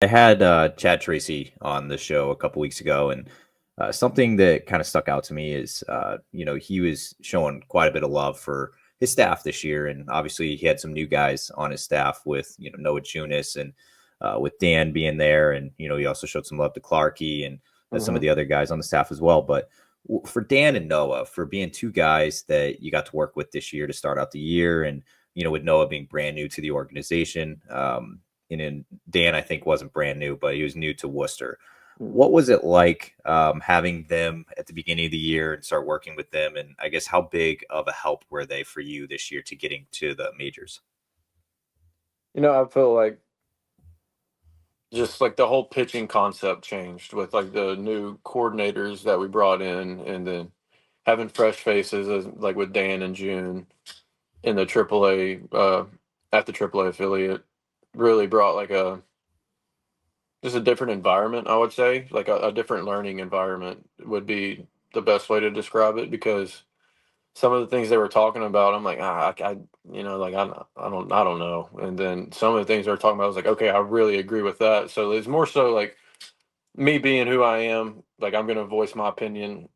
I had Chad Tracy on the show a couple weeks ago, and something that kind of stuck out to me is, he was showing quite a bit of love for his staff this year, and obviously he had some new guys on his staff with Noah Junis and with Dan being there, and he also showed some love to Clarkey and some of Mhm. the other guys on the staff as well. But for Dan and Noah, for being two guys that you got to work with this year to start out the year, and with Noah being brand new to the organization. And then Dan, I think, wasn't brand new, but he was new to Worcester. Mhm. What was it like having them at the beginning of the year and start working with them? And I guess how big of a help were they for you this year to getting to the majors? I feel like just like the whole pitching concept changed with like the new coordinators that we brought in, and then having fresh faces like with Dan and June in the AAA at the AAA affiliate really brought like a just a different environment. I would say like a different learning environment would be the best way to describe it, because some of the things they were talking about, I'm like, like I don't know. And then some of the things they were talking about, I was like, okay, I really agree with that. So it's more so like me being who I am, like I'm gonna voice my opinion,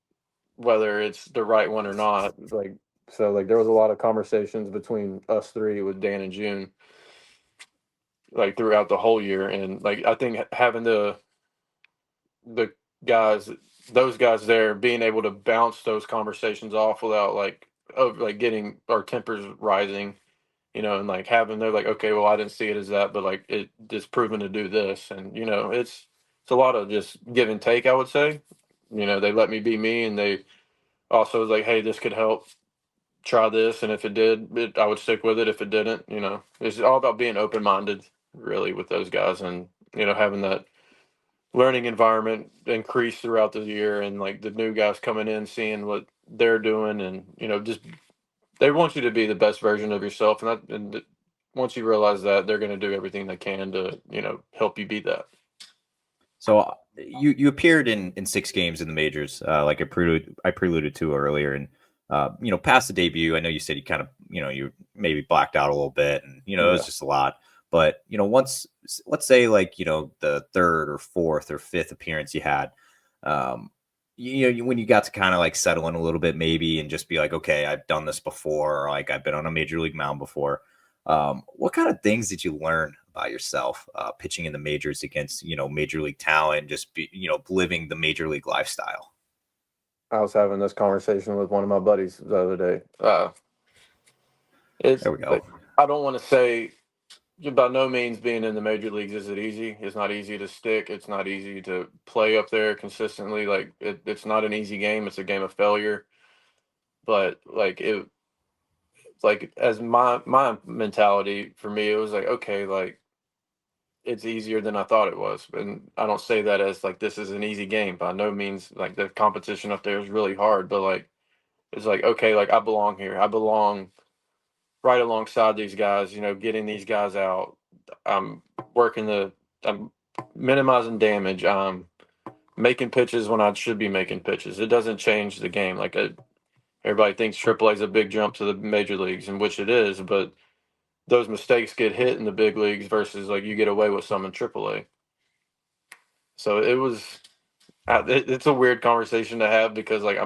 whether it's the right one or not. Like so, like there was a lot of conversations between us three with Dan and June, like throughout the whole year, and like I think having the guys, those guys there, being able to bounce those conversations off without like getting our tempers rising, and like having they're like, okay, well, I didn't see it as that, but like it just proven to do this, and it's a lot of just give and take, I would say. They let me be me, and they also was like, hey, this could help. Try this, and if it did, I would stick with it. If it didn't, it's all about being open minded, really, with those guys, and having that learning environment increase throughout the year, and like the new guys coming in, seeing what they're doing, and just they want you to be the best version of yourself, once you realize that, they're going to do everything they can to help you be that. So you appeared in 6 games in the majors, like I preluded to earlier, and past the debut. I know you said you kind of you maybe blacked out a little bit, and it was Yeah. just a lot. But once, let's say, like the third or fourth or fifth appearance you had, um, when you got to kind of like settle in a little bit, maybe, and just be like, okay, I've done this before, or like I've been on a major league mound before. What kind of things did you learn about yourself pitching in the majors against major league talent, just living the major league lifestyle? I was having this conversation with one of my buddies the other day. It's There we go. like, I don't want to say, by no means being in the major leagues is it easy. It's not easy to stick. It's not easy to play up there consistently. Like it's not an easy game. It's a game of failure. But like as my mentality for me, it was like, okay, like it's easier than I thought it was. And I don't say that as like this is an easy game. By no means, like the competition up there is really hard. But like it's like, okay, like I belong here. I belong right alongside these guys, getting these guys out. I'm working I'm minimizing damage. I'm making pitches when I should be making pitches. It doesn't change the game. Like everybody thinks AAA is a big jump to the major leagues, in which it is, but those mistakes get hit in the big leagues versus like you get away with some in AAA. So it was, it's a weird conversation to have, because like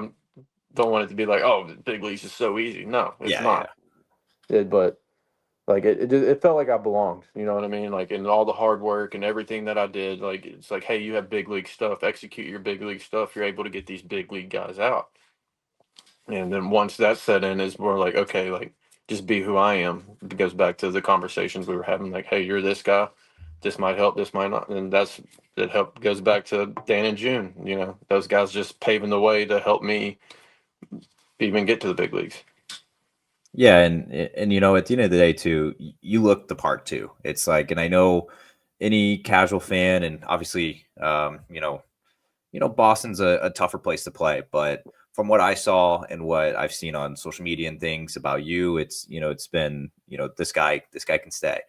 don't want it to be like, oh, the big leagues is so easy. No, it's Yeah, yeah. not. But like it felt like I belonged. You know what I mean? Like in all the hard work and everything that I did, like it's like, hey, you have big league stuff. Execute your big league stuff. You're able to get these big league guys out. And then once that set in, is more like, okay, like just be who I am. It goes back to the conversations we were having. Like, hey, you're this guy. This might help. This might not. And it help goes back to Dan and June. Those guys just paving the way to help me even get to the big leagues. Yeah, and at the end of the day too, you look the part too. It's like, and I know any casual fan, and obviously, Boston's a tougher place to play, but from what I saw and what I've seen on social media and things about you, it's been this guy can stay.